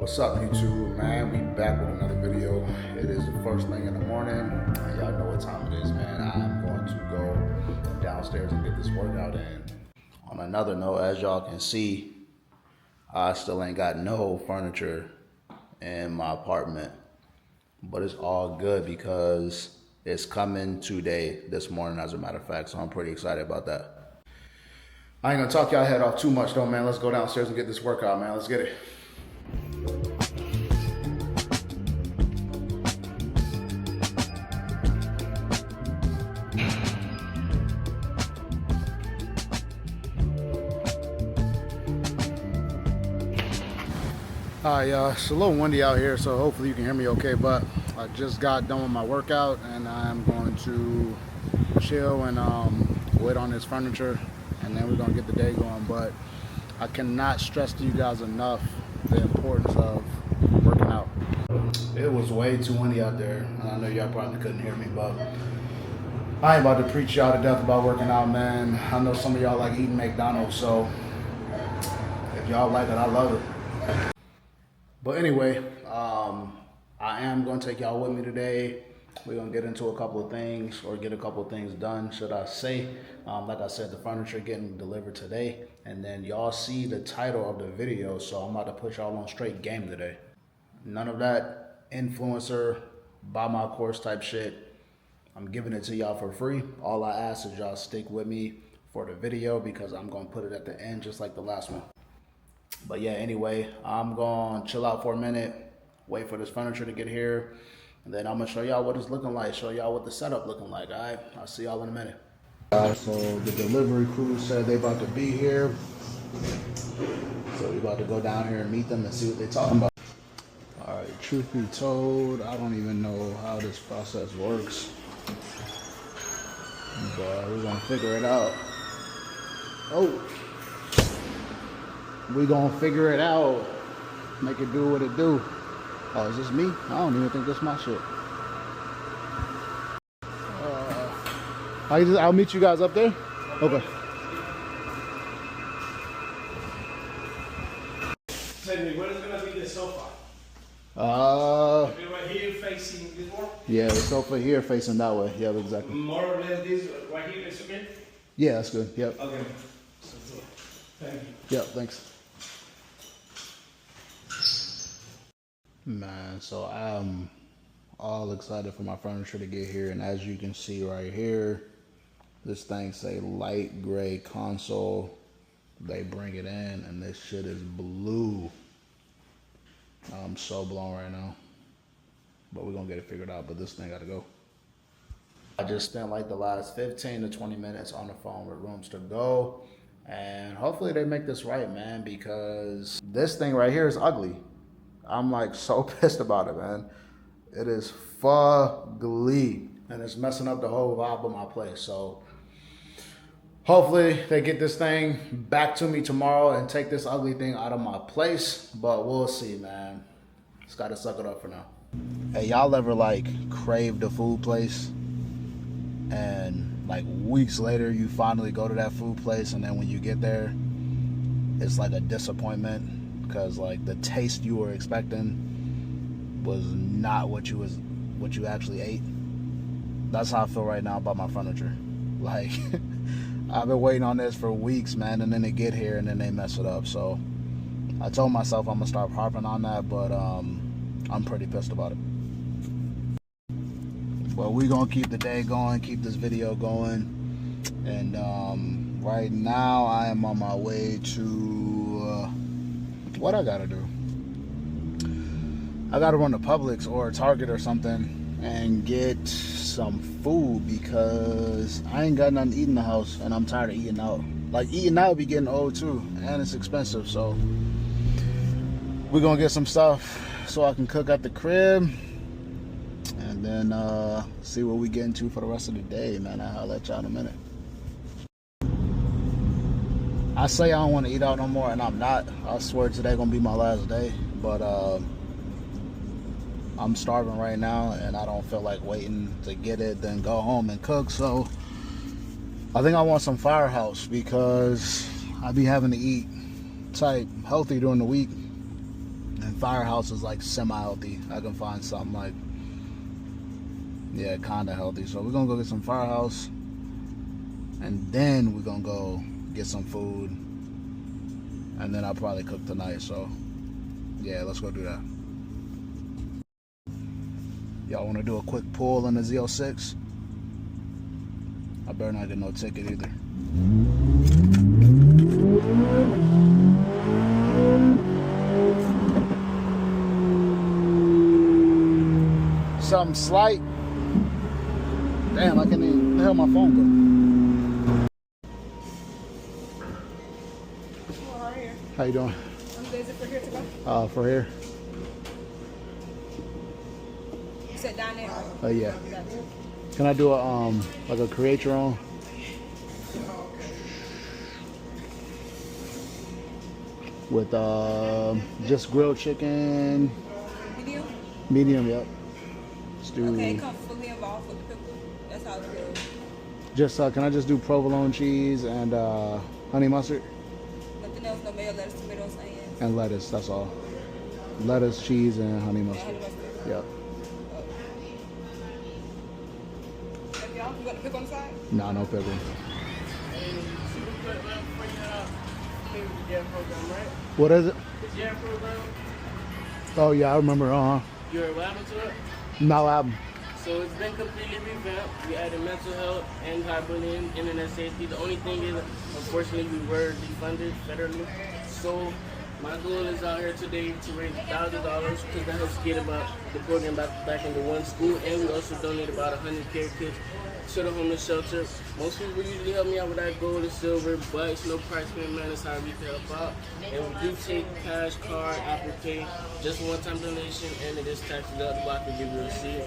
What's up, YouTube, man? We back with another video. It is the first thing in the morning. Y'all know what time it is, man. I'm going to go downstairs and get this workout in. On another note, as y'all can see, I still ain't got no furniture in my apartment. But it's all good because it's coming today, this morning, as a matter of fact. So I'm pretty excited about that. I ain't gonna talk y'all head off too much though, man. Let's go downstairs and get this workout, man. Let's get it. All right, y'all, it's a little windy out here, so hopefully you can hear me okay, but I just got done with my workout and I'm going to chill and wait on this furniture, and then we're gonna get the day going. But I cannot stress to you guys enough the importance of working out. It was way too windy out there, and I know y'all probably couldn't hear me, but I ain't about to preach y'all to death about working out, man. I know some of y'all like eating McDonald's, so if y'all like it, I love it. But anyway, I am going to take y'all with me today. We're going to get into a couple of things, or get a couple of things done, should I say. Like I said, the furniture getting delivered today. And then y'all see the title of the video, so I'm about to put y'all on straight game today. None of that influencer, buy my course type shit. I'm giving it to y'all for free. All I ask is y'all stick with me for the video, because I'm going to put it at the end just like the last one. But yeah, anyway, I'm going to chill out for a minute, wait for this furniture to get here, and then I'm going to show y'all what it's looking like, show y'all what the setup looking like, all right? I'll see y'all in a minute. So the delivery crew said they about to be here. So we about to go down here and meet them and see what they're talking about. All right, truth be told, I don't even know how this process works, but we're going to figure it out. Oh. We gonna figure it out. Make it do what it do. Oh, is this me? I don't even think this is my shit. I'll meet you guys up there. Okay. Tell me, where is gonna be the sofa? Right here facing this wall? Yeah, the sofa here facing that way. Yeah, exactly. More or less this right here is okay? Yeah, that's good. Yep. Okay. Thank you. Yep, thanks. Man, so I'm all excited for my furniture to get here, and as you can see right here, this thing say light gray console. They bring it in and this shit is blue. I'm so blown right now, but we're gonna get it figured out. But this thing gotta go. I just spent like the last 15 to 20 minutes on the phone with Rooms to Go, and hopefully they make this right, man, because this thing right here is ugly. I'm like so pissed about it, man. It is fugly, and it's messing up the whole vibe of my place. So hopefully they get this thing back to me tomorrow and take this ugly thing out of my place, but we'll see, man. Just gotta suck it up for now. Hey, y'all ever like craved a food place and like weeks later you finally go to that food place, and then when you get there it's like a disappointment because like the taste you were expecting was not what you actually ate? That's how I feel right now about my furniture. Like I've been waiting on this for weeks, man, and then they get here and then they mess it up. So I told myself I'm gonna start harping on that, but I'm pretty pissed about it. But we gonna keep the day going, keep this video going, and right now I am on my way to what I gotta do. I gotta run to Publix or Target or something and get some food, because I ain't got nothing to eat in the house and I'm tired of eating out. Like eating out be getting old too, and it's expensive. So we're gonna get some stuff so I can cook at the crib, and then see what we get into for the rest of the day, man. I'll let y'all in a minute. I say I don't want to eat out no more, and I'm not. I swear today gonna be my last day, but I'm starving right now and I don't feel like waiting to get it then go home and cook. So I think I want some Firehouse, because I be having to eat type healthy during the week, and Firehouse is like semi-healthy. I can find something like, yeah, kind of healthy. So we're gonna go get some Firehouse, and then we're gonna go get some food, and then I'll probably cook tonight. So yeah, let's go do that. Y'all want to do a quick pull on the Z06? I better not get no ticket either. Something slight. Damn, I can't even. Where the hell my phone go? Well, right here. How you doing? I'm good. Is it for here to go? For here. You said down there. Yeah. Gotcha. Can I do a like a create your own? With just grilled chicken, Medium? medium, yep. Let's do Okay, it comes fully involved with the pickle. That's how it goes. just can I just do provolone cheese and honey mustard Nothing else, no mayo, lettuce, tomatoes, onions. and lettuce, that's all. Lettuce, cheese and honey And mustard. honey mustard. Yep. If y'all, you got the pickle on the side? Nah, no pickle. What is it? The JAR program, Oh yeah, I remember, you're welding to it. Now album. So it's been completely revamped. We added mental health, anti-bullying, internet safety. The only thing is, unfortunately, we were defunded federally. So my goal is out here today to raise $1,000 because that helps get about the program back into one school. And we also donate about 100 care kits to the homeless shelter. Most people usually help me out with that gold and silver, but it's no price payment, man. It's how we can help out. And we do take cash, card, Apple Pay, just a one-time donation, and it is tax deductible. I can give you a receipt.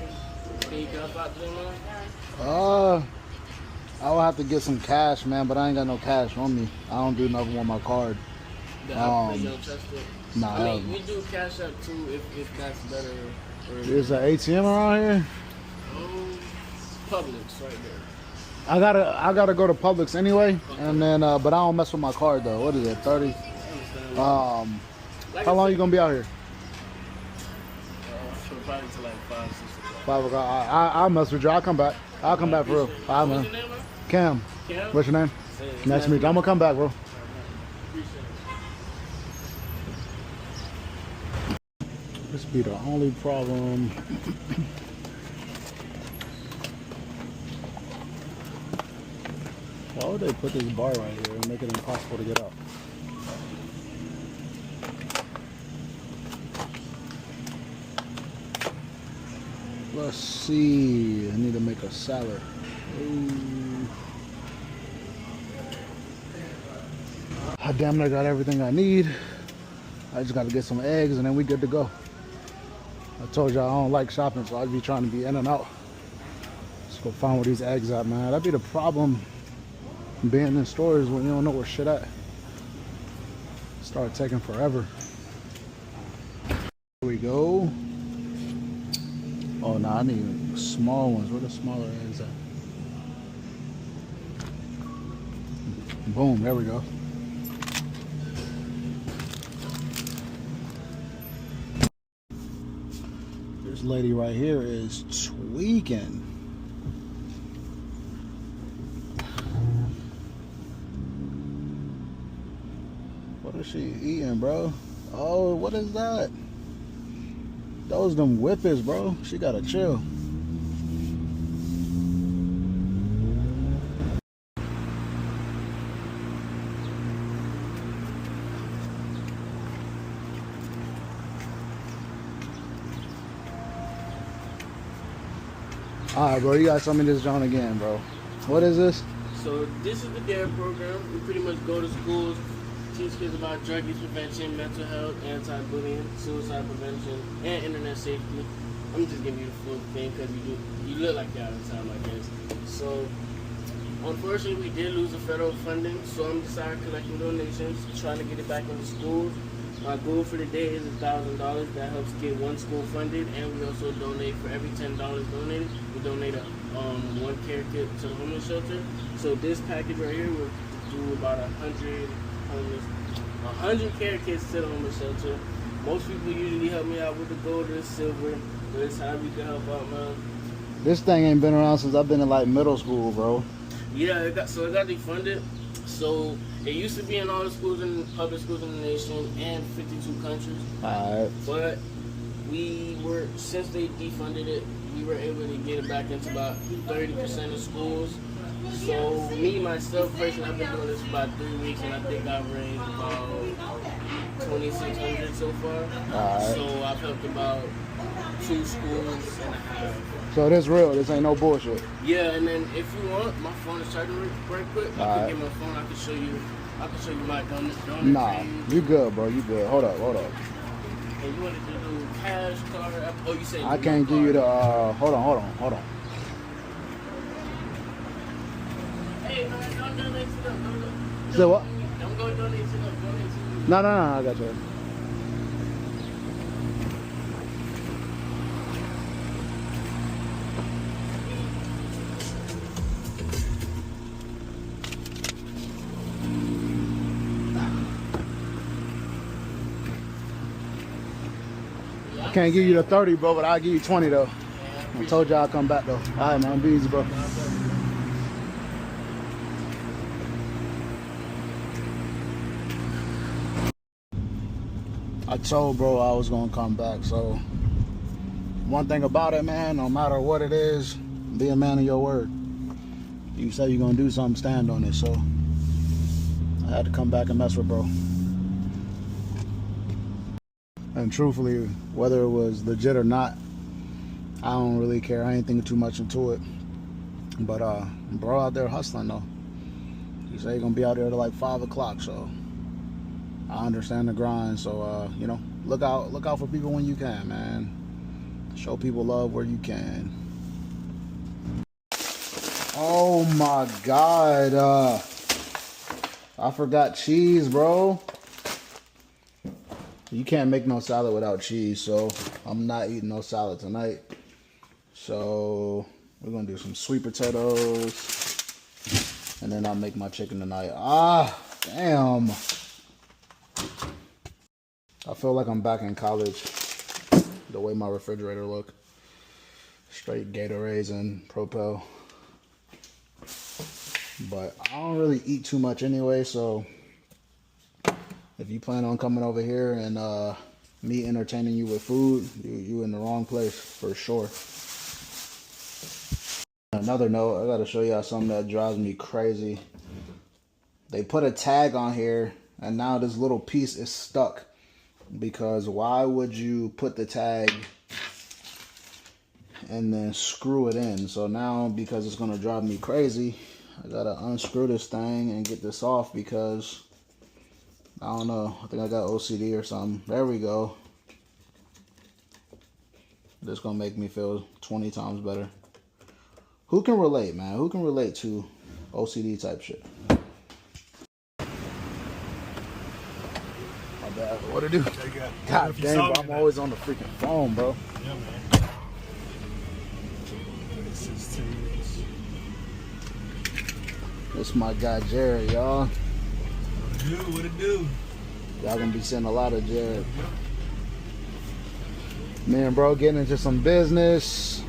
Can you help out today, man? I will have to get some cash, man, but I ain't got no cash on me. I don't do nothing with my card. The Apple Pay, you don't trust it? Nah, I mean, we do cash up too if that's better. Or, there's an ATM around here. Publix right there. I gotta go to Publix anyway, and then but I don't mess with my card though. What is it, 30? Like How I long said, you gonna be out here? probably to like 5, 6 o'clock. 5 o'clock. I'll mess with you. I'll come back. I'll come back for real. Bye, What's man. your name, man? Cam. Cam? What's your name? Say it. Nice to meet you. I'm gonna come back, bro. Appreciate it. This be the only problem. Why would they put this bar right here and make it impossible to get up? Let's see. I need to make a salad. Ooh. I damn near got everything I need. I just got to get some eggs and then we good to go. I told y'all I don't like shopping, so I'd be trying to be in and out. Let's go find where these eggs at, man. That'd be the problem being in stores when you don't know where shit at. Start taking forever. Here we go. Oh no, I need small ones. Where the smaller eggs at? Boom, there we go. This lady right here is tweaking. What is she eating, bro? Oh, what is that? Those them whippers, bro. She gotta chill. Alright, bro, you gotta tell me this John again, bro. What is this? So this is the DARE program. We pretty much go to schools, teach kids about drug use prevention, mental health, anti-bullying, suicide prevention, and internet safety. I'm just giving you the full thing because you look like that all the time, I guess. So unfortunately, we did lose the federal funding, so I'm just out collecting donations, trying to get it back into schools. My goal for the day is $1,000. That helps get one school funded, and we also donate for every $10 donated. We donate one care kit to the homeless shelter. So this package right here will do about 100 care kits to the homeless shelter. Most people usually help me out with the gold or the silver, but it's time you can help out, man. This thing ain't been around since I've been in like middle school, bro. Yeah, it got defunded. So it used to be in all the schools and public schools in the nation and 52 countries. Alright. But since they defunded it, we were able to get it back into about 30% of schools. So me, myself, personally, I've been doing this for about 3 weeks, and I think I've raised about 2,600 so far. Alright. So I've helped about 2 schools and a half. So this real. This ain't no bullshit. Yeah, and then if you want, my phone is charging right quick. I Alright. can get my phone. I can show you my donor. Nah, you good, bro. You good. Hold up. And you wanted to do cash, card? Oh, you said I can't give you the. Hold on. Hey, man, don't donate to them. Say what? Don't go donate to them. Donate to me. No. I got you. I can't give you the 30, bro, but I'll give you 20 though. I told you I'll come back though. All right, man. Be easy, bro. I told bro I was gonna come back. So one thing about it, man, no matter what it is, be a man of your word. You say you're gonna do something, stand on it. So I had to come back and mess with bro. And truthfully, whether it was legit or not, I don't really care. I ain't thinking too much into it. But bro out there hustling though. He said he's gonna be out there till like 5 o'clock, so I understand the grind. So you know, look out for people when you can, man. Show people love where you can. Oh my God, I forgot cheese, bro. You can't make no salad without cheese, so I'm not eating no salad tonight. So we're gonna do some sweet potatoes, and then I'll make my chicken tonight. Ah, damn. I feel like I'm back in college, the way my refrigerator look. Straight Gatorades and Propel. But I don't really eat too much anyway, so if you plan on coming over here and me entertaining you with food, you in the wrong place for sure. Another note, I gotta show y'all something that drives me crazy. They put a tag on here and now this little piece is stuck. Because why would you put the tag and then screw it in? So now, because it's gonna drive me crazy, I gotta unscrew this thing and get this off because I don't know, I think I got OCD or something. There we go. This gonna make me feel 20 times better. Who can relate, man? Who can relate to OCD type shit? My bad. What to do? God damn, bro, I'm always on the freaking phone, bro. Yeah, man. This my guy Jared, y'all. What it do? Y'all gonna be seeing a lot of Jared. Me and bro getting into some business.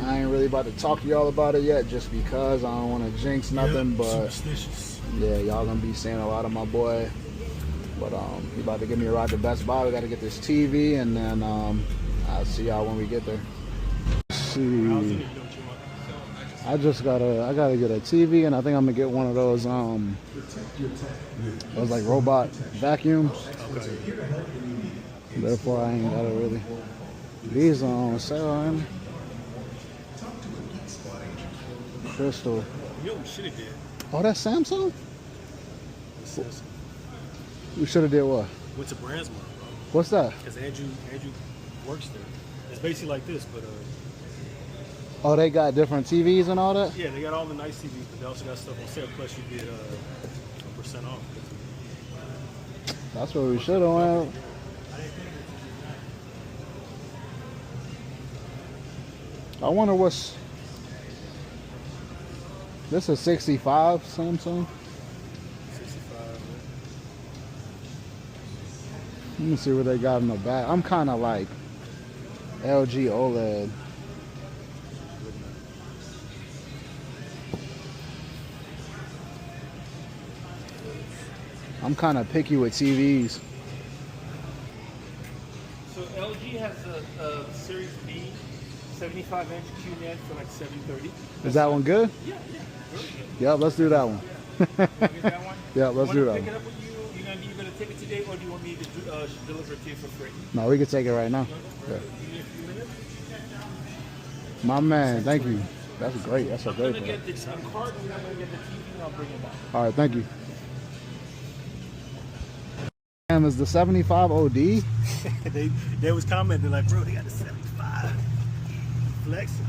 I ain't really about to talk to y'all about it yet just because I don't want to jinx nothing, but superstitious. yeah, y'all gonna be seeing a lot of my boy. But he about to give me a ride to Best Buy. We gotta get this TV, and then I'll see y'all when we get there. Let's see. I gotta get a TV, and I think I'm gonna get one of those like robot vacuums. Okay. Therefore, I ain't gotta really. These are on sale, man. Crystal. Yo, shit it did. Oh, that's Samsung? We should have did what? Went to Brandsmart, bro. What's that? Because Andrew works there. It's basically like this, but Oh, they got different TVs and all that? yeah, they got all the nice TVs, but they also got stuff on sale. Plus, you get a % off. That's what we should have went. I wonder what's... This is 65 Samsung. 65. Let me see what they got in the back. I'm kind of like LG OLED. I'm kind of picky with TVs. So LG has a Series B 75-inch QNED for like $730. Is that one good? Yeah, very good. Yep, let's do that one. Want to get that one? Yeah, let's do that Pick it one. up with you. You gonna take it today, or do you want me to deliver it to you for free? No, we can take it right now. Yeah. Give me a few minutes. My man, thank you. That's great. That's a I'm great gonna one. get the card, and I'm gonna get the TV, and I'll bring it back. All right, thank you. Damn, is the 75 OD? they was commenting like, bro, they got the 75. Flexing.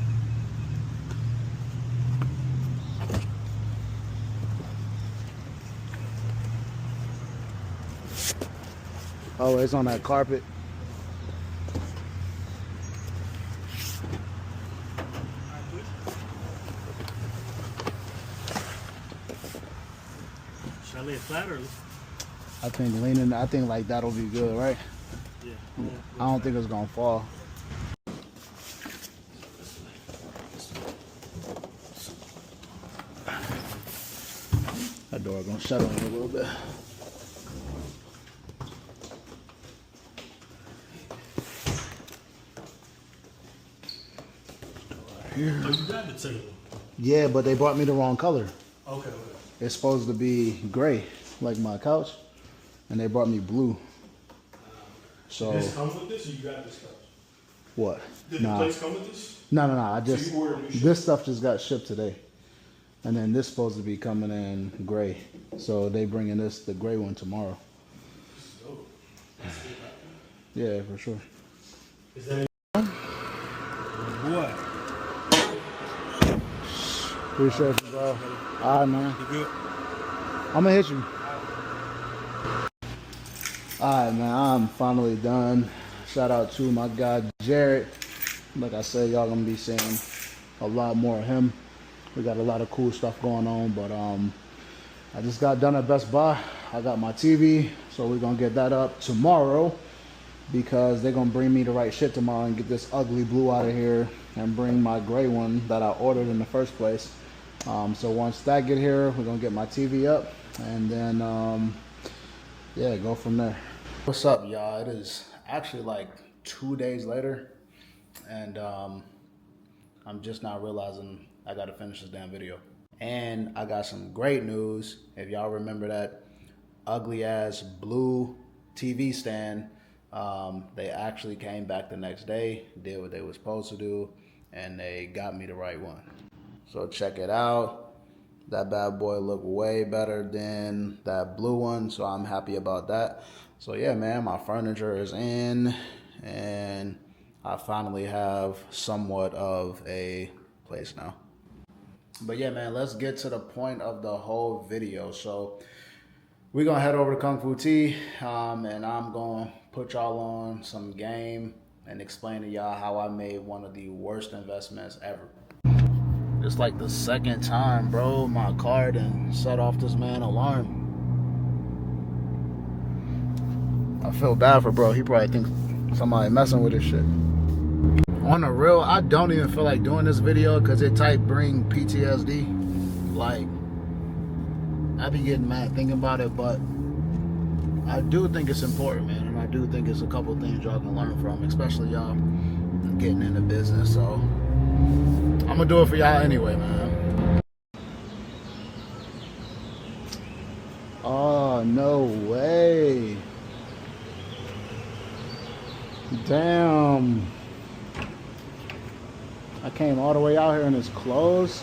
Oh, it's on that carpet. Should I lay it flat or? I think leaning, I think like that'll be good, right? Yeah. I don't think it's gonna fall. That door gonna shut on me a little bit. Here. Oh, you got the table. Yeah, but they brought me the wrong color. Okay. It's supposed to be gray, like my couch, and they brought me blue. So Does this come with this, or you got this stuff? what? Did Nah. the place come with this? No. I just you ordered new shit? this stuff just got shipped today, and then this supposed to be coming in gray. So they bringing the gray one tomorrow. Oh. Yeah, for sure. Is that what? Appreciate you, bro. All right, man. You good? I'm gonna hit you. All right, man. I'm finally done. Shout out to my guy Jared. Like I said, y'all gonna be seeing a lot more of him. We got a lot of cool stuff going on, but I just got done at Best Buy. I got my TV, so we're gonna get that up tomorrow because they're gonna bring me the right shit tomorrow and get this ugly blue out of here and bring my gray one that I ordered in the first place. So once that get here, we're gonna get my TV up and then yeah, go from there. What's up, y'all? It is actually like 2 days later, and I'm just not realizing I gotta finish this damn video. And I got some great news. If y'all remember that ugly ass blue TV stand, they actually came back the next day, did what they were supposed to do, and they got me the right one. So check it out. That bad boy looked way better than that blue one, so I'm happy about that. So yeah, man, my furniture is in, and I finally have somewhat of a place now. But yeah, man, let's get to the point of the whole video. So we're gonna head over to Kung Fu Tea, and I'm gonna put y'all on some game and explain to y'all how I made one of the worst investments ever. It's like the second time, bro, my car done set off this man alarm. I feel bad for bro. He probably thinks somebody messing with his shit. On the real, I don't even feel like doing this video because it type bring PTSD. Like, I be getting mad thinking about it, but I do think it's important, man, and I do think it's a couple things y'all can learn from, especially y'all getting into business. So I'm gonna do it for y'all anyway, man. Oh, no way. Damn. I came all the way out here and it's closed.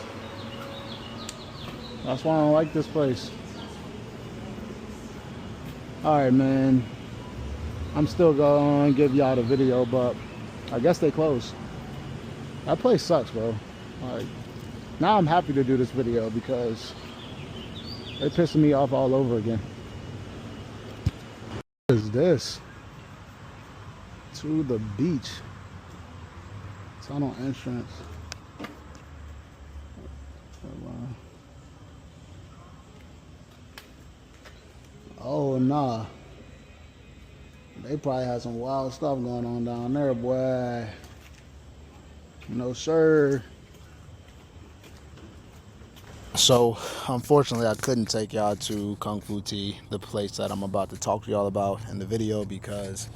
That's why I don't like this place. Alright, man. I'm still gonna give y'all the video, but I guess they closed. That place sucks, bro. Like, now I'm happy to do this video because they're pissing me off all over again. What is this? To the beach. Tunnel entrance. Oh, nah. They probably had some wild stuff going on down there, boy. No, sir. So, unfortunately, I couldn't take y'all to Kung Fu Tea, the place that I'm about to talk to y'all about in the video, because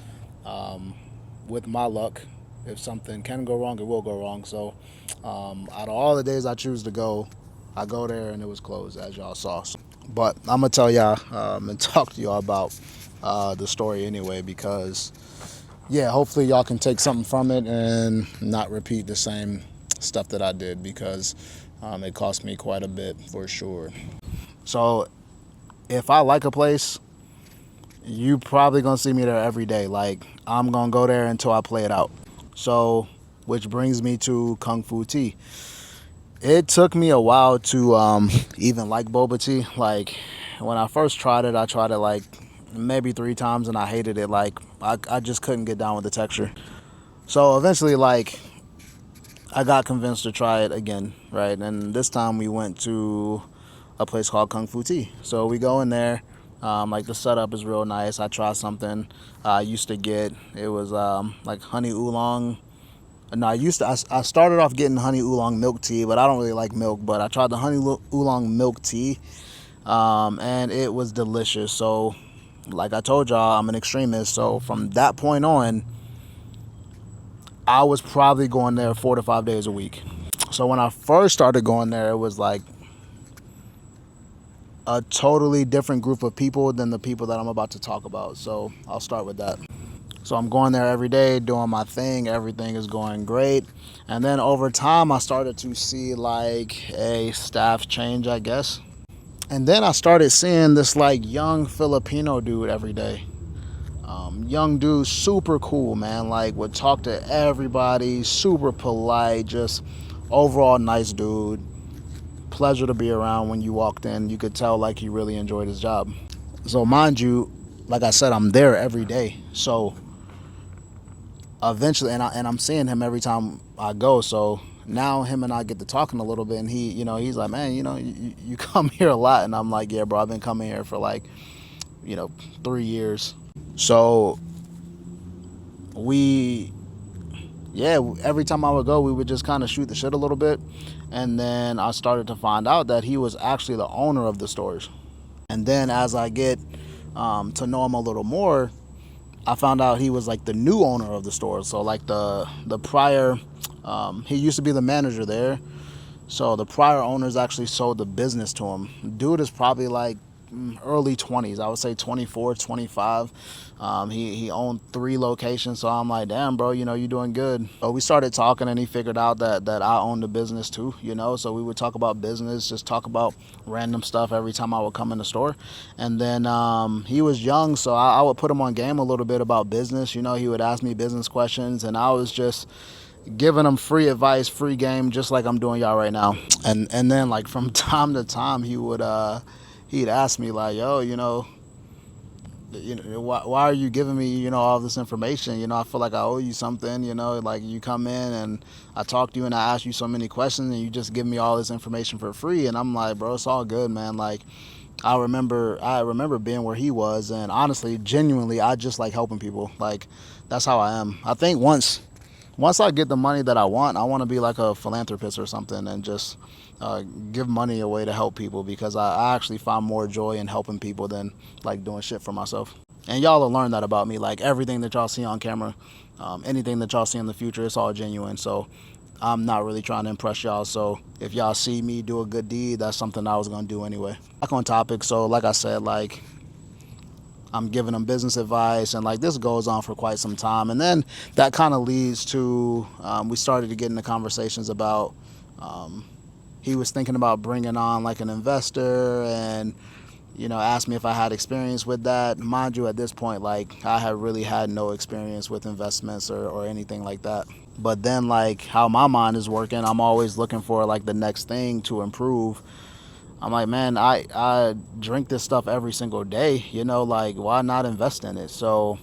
with my luck, if something can go wrong, it will go wrong. So, out of all the days I choose to go, I go there and it was closed, as y'all saw. But I'm going to tell y'all and talk to y'all about the story anyway, because, yeah, hopefully y'all can take something from it and not repeat the same stuff that I did, because it cost me quite a bit for sure. So if I like a place, you probably gonna see me there every day. Like, I'm gonna go there until I play it out. So, which brings me to Kung Fu Tea. It took me a while to even like boba tea. Like, when I first tried it, I tried it like maybe 3 times and I hated it. Like, I just couldn't get down with the texture. So eventually, like, I got convinced to try it again, right? And this time we went to a place called Kung Fu Tea. So we go in there. Like, the setup is real nice. I tried something I used to get. It was like honey oolong. No, I started off getting honey oolong milk tea, but I don't really like milk. But I tried the honey oolong milk tea, and it was delicious. So, like I told y'all, I'm an extremist. So from that point on, I was probably going there 4 to 5 days a week. So when I first started going there, it was like a totally different group of people than the people that I'm about to talk about. So I'll start with that. So I'm going there every day, doing my thing. Everything is going great. And then over time, I started to see like a staff change, I guess. And then I started seeing this like young Filipino dude every day. Young dude, super cool, man. Like, would talk to everybody, super polite, just overall nice dude. Pleasure to be around. When you walked in, you could tell like he really enjoyed his job. So mind you, like I said, I'm there every day. So eventually, and I'm seeing him every time I go. So now him and I get to talking a little bit, and he, he's like, man, you come here a lot. And I'm like, yeah, bro, I've been coming here for like, 3 years. So every time I would go, we would just kind of shoot the shit a little bit. And then I started to find out that he was actually the owner of the stores. And then as I get to know him a little more, I found out he was like the new owner of the store. So like the prior, he used to be the manager there. So the prior owners actually sold the business to him. Dude is probably like early 20s. I would say 24, 25. He owned 3 locations. So I'm like, damn, bro, you're doing good. So we started talking, and he figured out that I owned the business too, So we would talk about business, just talk about random stuff every time I would come in the store. And then he was young, so I would put him on game a little bit about business. He would ask me business questions, and I was just giving him free advice, free game, just like I'm doing y'all right now. And then like from time to time, he'd ask me like, yo, why are you giving me, all this information? I feel like I owe you something, like you come in and I talk to you and I ask you so many questions and you just give me all this information for free. And I'm like, bro, it's all good, man. Like, I remember being where he was, and honestly, genuinely, I just like helping people. Like, that's how I am. I think once I get the money that I want to be like a philanthropist or something and just give money away to help people, because I actually find more joy in helping people than like doing shit for myself. And y'all will learn that about me. Like, everything that y'all see on camera, anything that y'all see in the future, it's all genuine. So I'm not really trying to impress y'all. So if y'all see me do a good deed, that's something I was going to do anyway. Back on topic. So like I said, like, I'm giving them business advice, and like this goes on for quite some time. And then that kind of leads to, we started to get into conversations about, he was thinking about bringing on like an investor, and, asked me if I had experience with that. Mind you, at this point, like, I have really had no experience with investments or anything like that. But then, like, how my mind is working, I'm always looking for like the next thing to improve. I'm like, man, I drink this stuff every single day, like, why not invest in it? So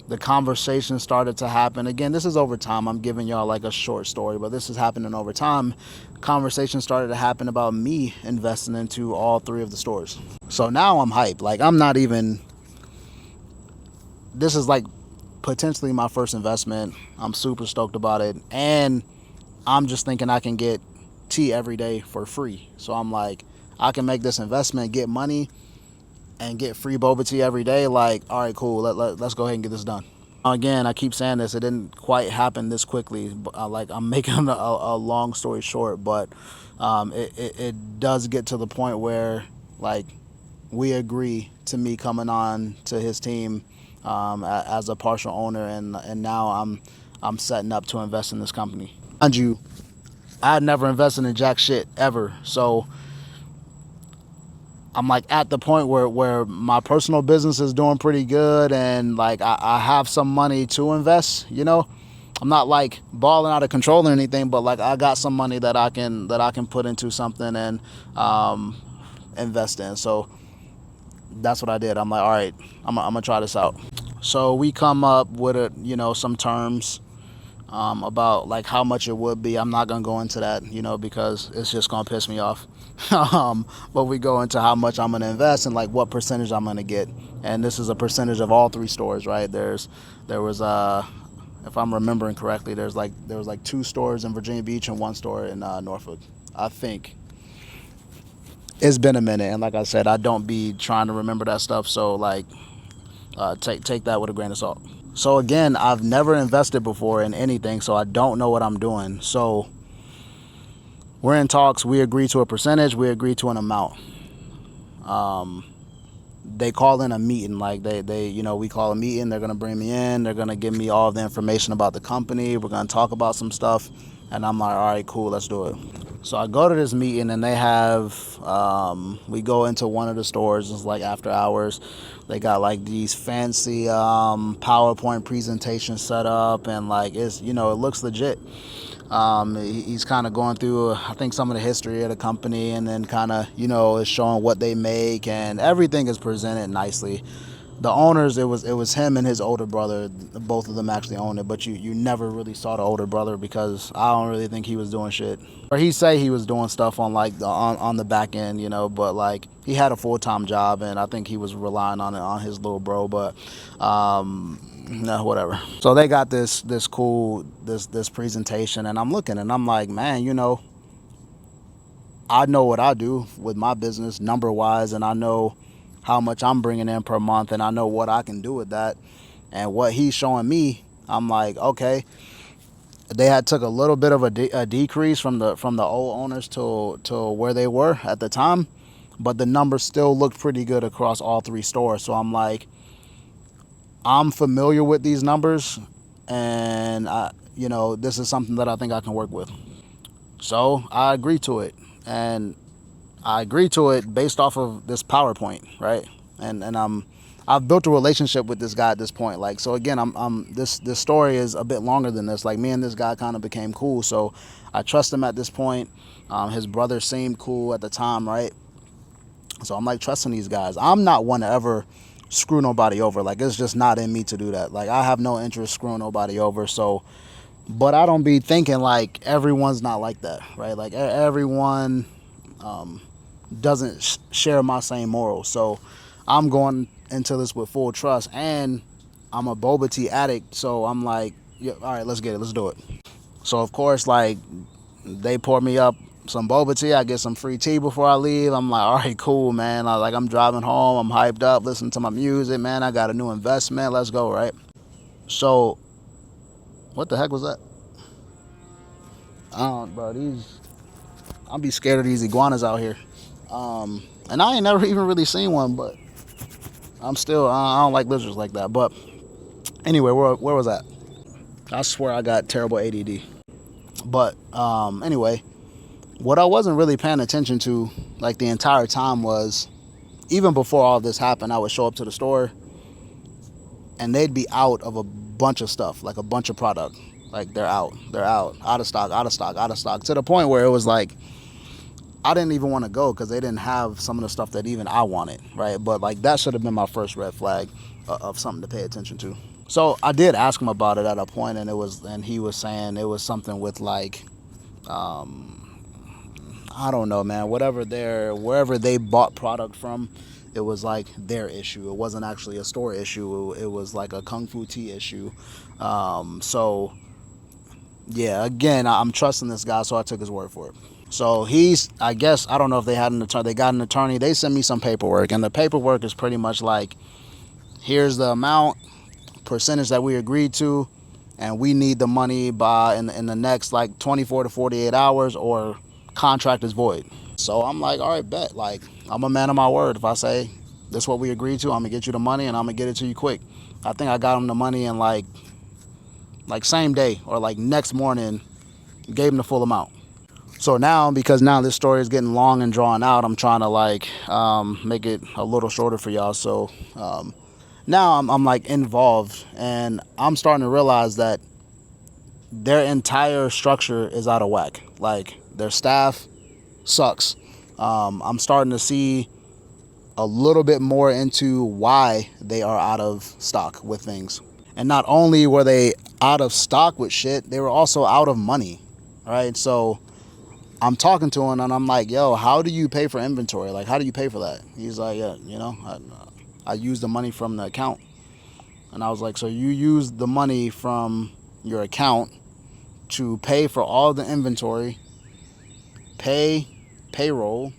the conversation started to happen. Again, this is over time. I'm giving y'all like a short story, but this is happening over time. Conversation started to happen about me investing into all 3 of the stores. So now I'm hyped. Like, I'm not even this is like potentially my first investment. I'm super stoked about it, and I'm just thinking I can get tea every day for free. So I'm like, I can make this investment, get money, and get free boba tea every day. Like, all right, cool. Let's go ahead and get this done. Again, I keep saying this. It didn't quite happen this quickly. But like, I'm making a long story short, but it does get to the point where like we agree to me coming on to his team as a partial owner, and now I'm setting up to invest in this company. Mind you, I had never invested in jack shit ever, so I'm like at the point where my personal business is doing pretty good, and like I have some money to invest. You know, I'm not like balling out of control or anything, but like I got some money that I can put into something and invest in. So that's what I did. I'm like, all right, I'm gonna try this out. So we come up with some terms about like how much it would be. I'm not gonna go into that, because it's just gonna piss me off. But we go into how much I'm gonna invest and like what percentage I'm gonna get. And this is a percentage of all 3 stores, right? There was if I'm remembering correctly, there was like 2 stores in Virginia Beach and 1 store in Norfolk, I think. It's been a minute, and like I said, I don't be trying to remember that stuff, so like take that with a grain of salt. So again, I've never invested before in anything, so I don't know what I'm doing. So we're in talks. We agree to a percentage. We agree to an amount. They call in a meeting. Like we call a meeting. They're gonna bring me in. They're gonna give me all the information about the company. We're gonna talk about some stuff, and I'm like, all right, cool, let's do it. So I go to this meeting, and they have we go into one of the stores. It's like after hours. They got like these fancy PowerPoint presentations set up, and like it looks legit. He's kind of going through I think some of the history of the company, and then kind of is showing what they make, and everything is presented nicely. The owners, it was him and his older brother. Both of them actually owned it, but you never really saw the older brother because I don't really think he was doing shit. Or he say he was doing stuff on like on the back end, but like he had a full-time job, and I think he was relying on his little bro. But no, whatever. So they got this cool presentation, and I'm looking, and I'm like, man, I know what I do with my business number wise, and I know how much I'm bringing in per month, and I know what I can do with that. And what he's showing me, I'm like, okay. They had took a little bit of a decrease from the old owners to where they were at the time, but the numbers still looked pretty good across all 3 stores. So I'm like, I'm familiar with these numbers, and this is something that I think I can work with. So I agree to it, and I agree to it based off of this PowerPoint, right? And I've built a relationship with this guy at this point. Like, so again, this story is a bit longer than this. Like, me and this guy kind of became cool, so I trust him at this point. His brother seemed cool at the time, right? So I'm like trusting these guys. I'm not one to ever screw nobody over. Like, it's just not in me to do that. Like, I have no interest screwing nobody over. So, but I don't be thinking like everyone's not like that, right? Like everyone doesn't share my same morals. So I'm going into this with full trust, and I'm a boba tea addict, so I'm like, yeah, all right, let's get it, let's do it. So of course, like, they pour me up some boba tea. I get some free tea before I leave. I'm like, all right, cool, man. I'm driving home, I'm hyped up, listening to my music, man. I got a new investment, let's go, right? So what the heck was that? Bro, I'll be scared of these iguanas out here. And I ain't never even really seen one, but I don't like lizards like that. But anyway, where was that? I swear I got terrible ADD. But anyway, what I wasn't really paying attention to like the entire time was, even before all this happened, I would show up to the store and they'd be out of a bunch of stuff, like a bunch of product. Like they're out of stock, to the point where it was like, I didn't even want to go because they didn't have some of the stuff that even I wanted, right? But like that should have been my first red flag of something to pay attention to. So I did ask him about it at a point, and he was saying it was something with like, I don't know, man, wherever they bought product from, it was like their issue. It wasn't actually a store issue. It was like a Kung Fu Tea issue. So yeah, again, I'm trusting this guy, so I took his word for it. So he's, I guess, I don't know if they had an attorney. They got an attorney. They sent me some paperwork, and the paperwork is pretty much like, here's the amount, percentage that we agreed to, and we need the money by in the next like 24 to 48 hours, or contract is void. So I'm like, all right, bet. Like, I'm a man of my word. If I say this is what we agreed to, I'm gonna get you the money, and I'm gonna get it to you quick. I think I got him the money in like same day or like next morning, gave him the full amount. So now, because now this story is getting long and drawn out, I'm trying to like make it a little shorter for y'all. So now I'm like involved, and I'm starting to realize that their entire structure is out of whack. Like, their staff sucks. I'm starting to see a little bit more into why they are out of stock with things. And not only were they out of stock with shit, they were also out of money, right? So I'm talking to him, and I'm like, yo, how do you pay for inventory? Like, how do you pay for that? He's like, yeah, you know, I use the money from the account. And I was like, so you use the money from your account to pay for all the inventory, pay payroll,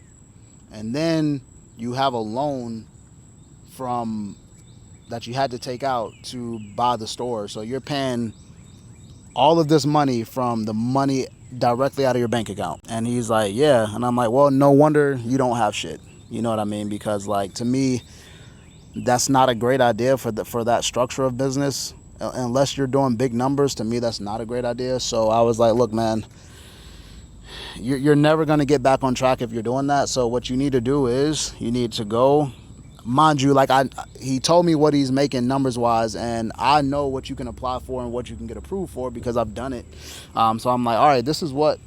and then you have a loan from that you had to take out to buy the store. So you're paying all of this money from the money directly out of your bank account. And he's like, yeah. And I'm like, well, no wonder you don't have shit. You know what I mean? Because, like, to me, that's not a great idea for that structure of business. Unless you're doing big numbers, to me, that's not a great idea. So I was like, look, man, you're never going to get back on track if you're doing that. So what you need to do is you need to go, mind you, like he told me what he's making numbers wise, and I know what you can apply for and what you can get approved for because I've done it. So I'm like, all right, this is what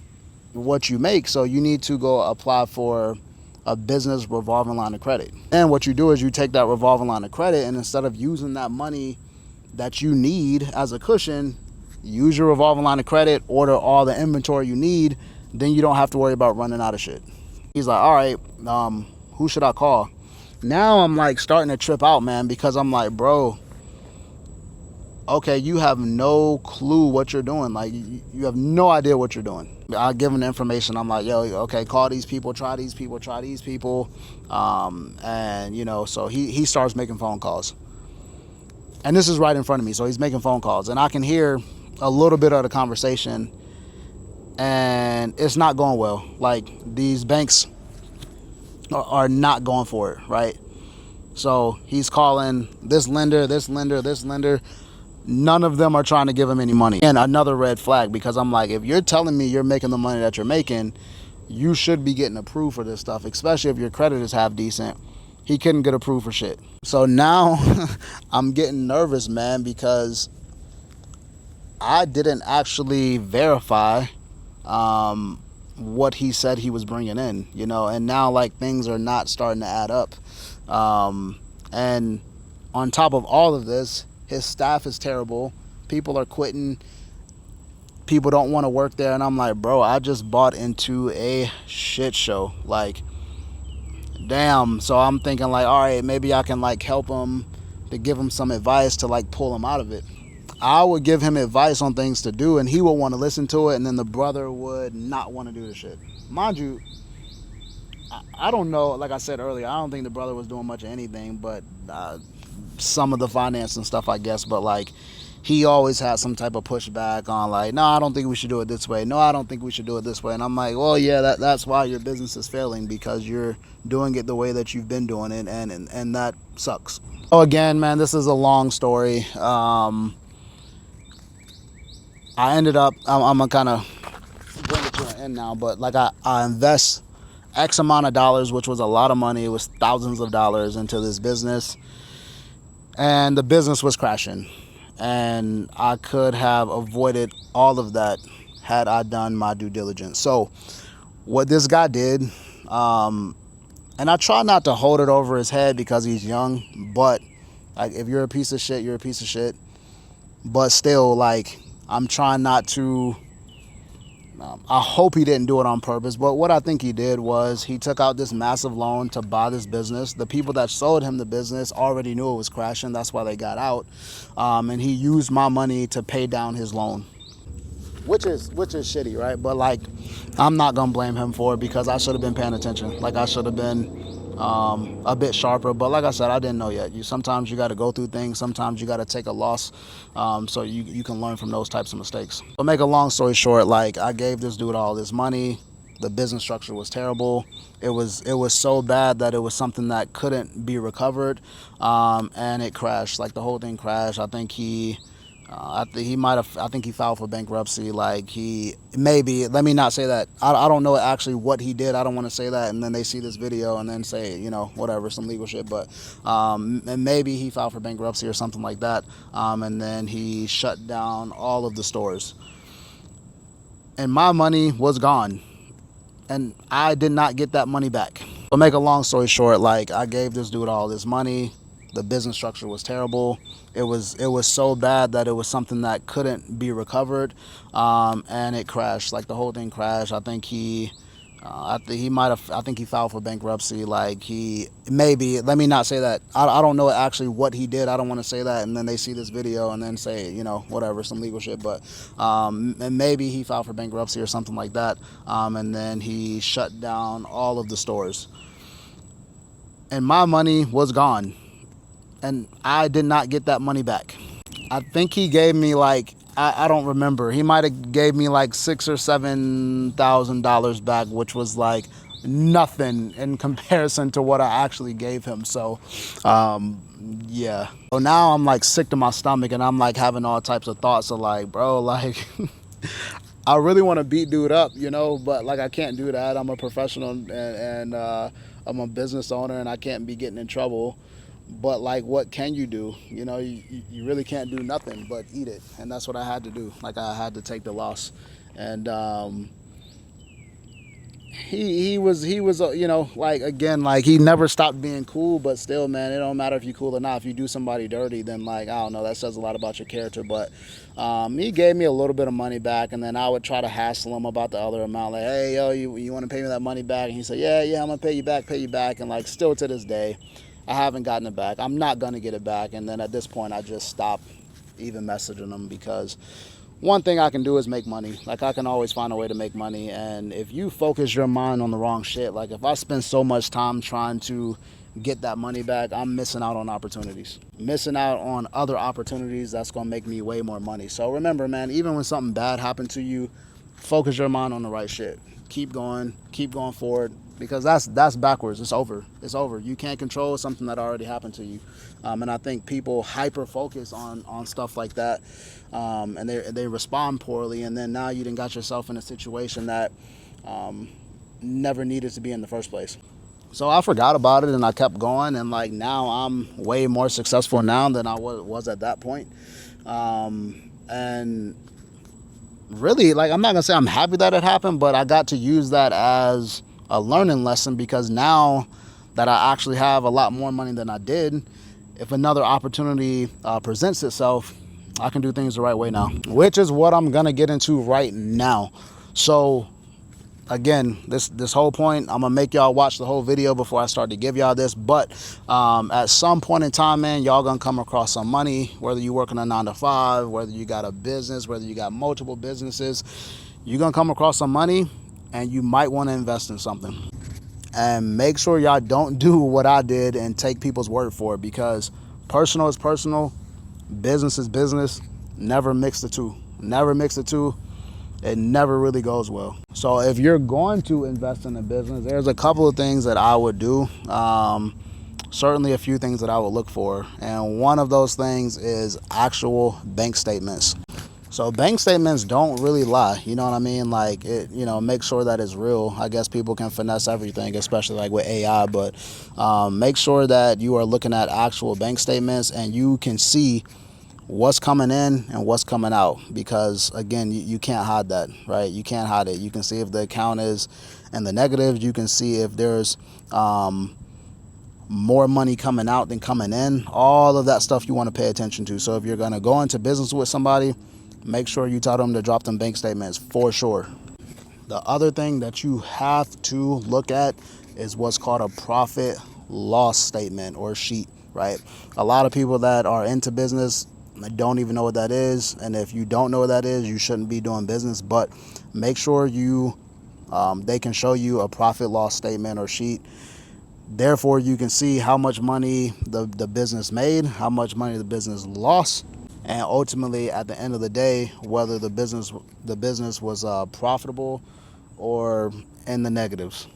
you make. So you need to go apply for a business revolving line of credit. And what you do is you take that revolving line of credit, and instead of using that money that you need as a cushion, use your revolving line of credit, order all the inventory you need, then you don't have to worry about running out of shit. He's like, all right, who should I call? Now I'm like starting to trip out, man, because I'm like, bro, okay, you have no clue what you're doing. Like, you have no idea what you're doing. I give him the information. I'm like, yo, okay, call these people, try these people. And, you know, so he starts making phone calls. And this is right in front of me. So he's making phone calls. And I can hear a little bit of the conversation. And it's not going well. Like, these banks are not going for it, right? So he's calling this lender. None of them are trying to give him any money. And another red flag, because I'm like, if you're telling me you're making the money that you're making, you should be getting approved for this stuff, especially if your credit is half decent. He couldn't get approved for shit. So now I'm getting nervous, man, because I didn't actually verify what he said he was bringing in, you know, and now like things are not starting to add up. And on top of all of this, his staff is terrible. People are quitting. People don't want to work there. And I'm like, bro, I just bought into a shit show. Like, damn. So I'm thinking like, all right, maybe I can like help him, to give him some advice to like pull him out of it. I would give him advice on things to do, and he would want to listen to it, and then the brother would not want to do the shit. Mind you, I don't know, like I said earlier, I don't think the brother was doing much of anything, but some of the finance and stuff, I guess. But like, he always had some type of pushback on like, no, I don't think we should do it this way. No, I don't think we should do it this way. And I'm like, well, yeah, that's why your business is failing, because you're doing it the way that you've been doing it, and that sucks. So again, man, this is a long story. I ended up, I'm gonna kind of bring it to an end now, but like I invest X amount of dollars, which was a lot of money. It was thousands of dollars into this business, and the business was crashing. And I could have avoided all of that had I done my due diligence. So what this guy did, and I try not to hold it over his head because he's young, but like, if you're a piece of shit, you're a piece of shit. But still, like, I'm trying not to I hope he didn't do it on purpose, but what I think he did was he took out this massive loan to buy this business. The people that sold him the business already knew it was crashing. That's why they got out. And he used my money to pay down his loan, which is shitty, right? But like, I'm not gonna blame him for it because I should have been paying attention. Like, I should have been a bit sharper. But like I said, I didn't know yet. Sometimes you got to go through things. Sometimes you got to take a loss, so you can learn from those types of mistakes. But make a long story short, like, I gave this dude all this money. The business structure was terrible. It was so bad that it was something that couldn't be recovered, and it crashed. Like, the whole thing crashed. I think he filed for bankruptcy. Like, let me not say that. I don't know actually what he did. I don't want to say that, and then they see this video and then say, whatever, some legal shit. But and maybe he filed for bankruptcy or something like that. And then he shut down all of the stores. And my money was gone. And I did not get that money back. But make a long story short, like, I gave this dude all this money. The business structure was terrible. It was so bad that it was something that couldn't be recovered, and it crashed. Like, the whole thing crashed. I think he filed for bankruptcy. Like, let me not say that. I don't know actually what he did. I don't want to say that, and then they see this video and then say, whatever, some legal shit. But and maybe he filed for bankruptcy or something like that, and then he shut down all of the stores. And my money was gone. And I did not get that money back. I think he gave me like, I don't remember. He might have gave me like $6,000 or $7,000 back, which was like nothing in comparison to what I actually gave him. So, yeah. So now I'm like sick to my stomach, and I'm like having all types of thoughts of like, bro, like, I really want to beat dude up, but like, I can't do that. I'm a professional, and I'm a business owner, and I can't be getting in trouble. But like, what can you do? You really can't do nothing but eat it. And that's what I had to do. Like, I had to take the loss. And he was like, again, like, he never stopped being cool. But still, man, it don't matter if you're cool or not. If you do somebody dirty, then, like, I don't know, that says a lot about your character. But he gave me a little bit of money back, and then I would try to hassle him about the other amount. Like, hey, yo, you want to pay me that money back? And he said, yeah, I'm gonna pay you back. And like, still to this day, I haven't gotten it back. I'm not going to get it back. And then at this point, I just stopped even messaging them, because one thing I can do is make money. Like, I can always find a way to make money. And if you focus your mind on the wrong shit, like, if I spend so much time trying to get that money back, I'm missing out on opportunities. Missing out on other opportunities that's going to make me way more money. So remember, man, even when something bad happened to you, focus your mind on the right shit. Keep going forward. Because that's backwards. It's over. You can't control something that already happened to you. And I think people hyper focus on stuff like that, and they respond poorly. And then now you done got yourself in a situation that never needed to be in the first place. So I forgot about it, and I kept going. And like, now I'm way more successful now than I was at that point. And really, like, I'm not gonna say I'm happy that it happened, but I got to use that as a learning lesson, because now that I actually have a lot more money than I did, if another opportunity presents itself, I can do things the right way now, which is what I'm gonna get into right now. So again, this whole point, I'm gonna make y'all watch the whole video before I start to give y'all this. But at some point in time, man, y'all gonna come across some money, whether you working a 9-to-5, whether you got a business, whether you got multiple businesses, you're gonna come across some money, and you might want to invest in something. And make sure y'all don't do what I did and take people's word for it, because personal is personal, business is business. Never mix the two. It never really goes well. So if you're going to invest in a business, there's a couple of things that I would do. Certainly a few things that I would look for. And one of those things is actual bank statements. So bank statements don't really lie, you know what I mean? Like, it, make sure that it's real. I guess people can finesse everything, especially like with AI, but make sure that you are looking at actual bank statements and you can see what's coming in and what's coming out, because again, you can't hide that, right? You can't hide it. You can see if the account is in the negatives. You can see if there's more money coming out than coming in. All of that stuff you want to pay attention to. So if you're going to go into business with somebody, make sure you tell them to drop them bank statements for sure. The other thing that you have to look at is what's called a profit loss statement or sheet, right? A lot of people that are into business don't even know what that is. And if you don't know what that is, you shouldn't be doing business. But make sure they can show you a profit loss statement or sheet. Therefore, you can see how much money the business made, how much money the business lost, and ultimately at the end of the day, whether the business was profitable or in the negatives.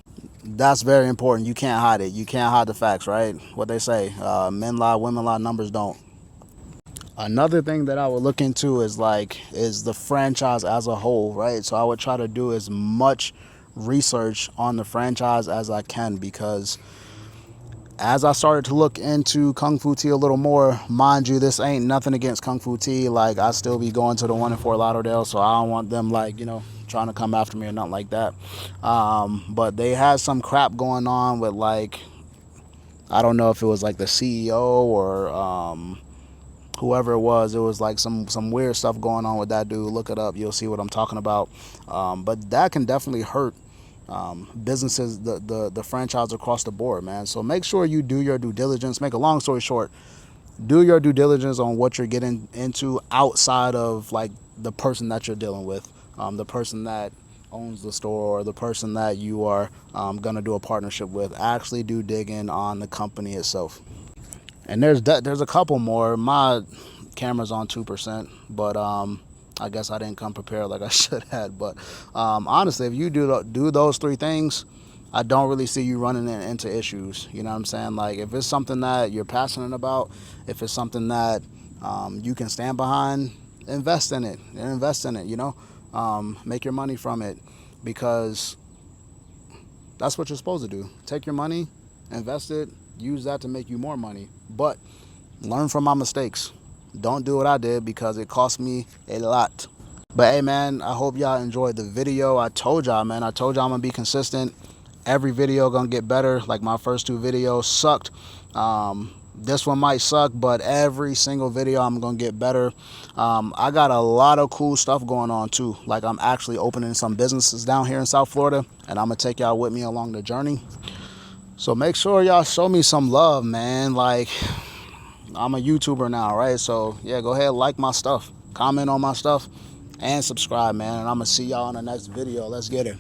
That's very important. You can't hide it. You can't hide the facts, right? What they say, men lie, women lie, numbers don't. Another thing that I would look into is the franchise as a whole, right? So I would try to do as much research on the franchise as I can, because as I started to look into Kung Fu Tea a little more, mind you, this ain't nothing against Kung Fu Tea. Like, I still be going to the one in Fort Lauderdale, so I don't want them, like, you know, trying to come after me or nothing like that. But they had some crap going on with, like, I don't know if it was like the CEO or whoever it was like some weird stuff going on with that dude. Look it up, you'll see what I'm talking about. But that can definitely hurt businesses, the franchise across the board, man. So make sure you do your due diligence. Make a long story short, do your due diligence on what you're getting into outside of like the person that you're dealing with, the person that owns the store, or the person that you are gonna do a partnership with. Actually do digging on the company itself. And there's a couple more. My camera's on 2%, but I guess I didn't come prepared like I should have. But honestly, if you do those three things, I don't really see you running into issues. You know what I'm saying? Like, if it's something that you're passionate about, if it's something that you can stand behind, invest in it. You know, make your money from it, because that's what you're supposed to do. Take your money, invest it, use that to make you more money. But learn from my mistakes. Don't do what I did, because it cost me a lot. But hey, man, I hope y'all enjoyed the video. I told y'all, man, I'm gonna be consistent. Every video gonna get better. Like, my first 2 videos sucked. This one might suck, but every single video I'm gonna get better. I got a lot of cool stuff going on too. Like, I'm actually opening some businesses down here in South Florida, and I'm gonna take y'all with me along the journey. So make sure y'all show me some love, man. Like, I'm a YouTuber now, right? So yeah, go ahead, like my stuff, comment on my stuff, and subscribe, man. And I'm gonna see y'all in the next video. Let's get it.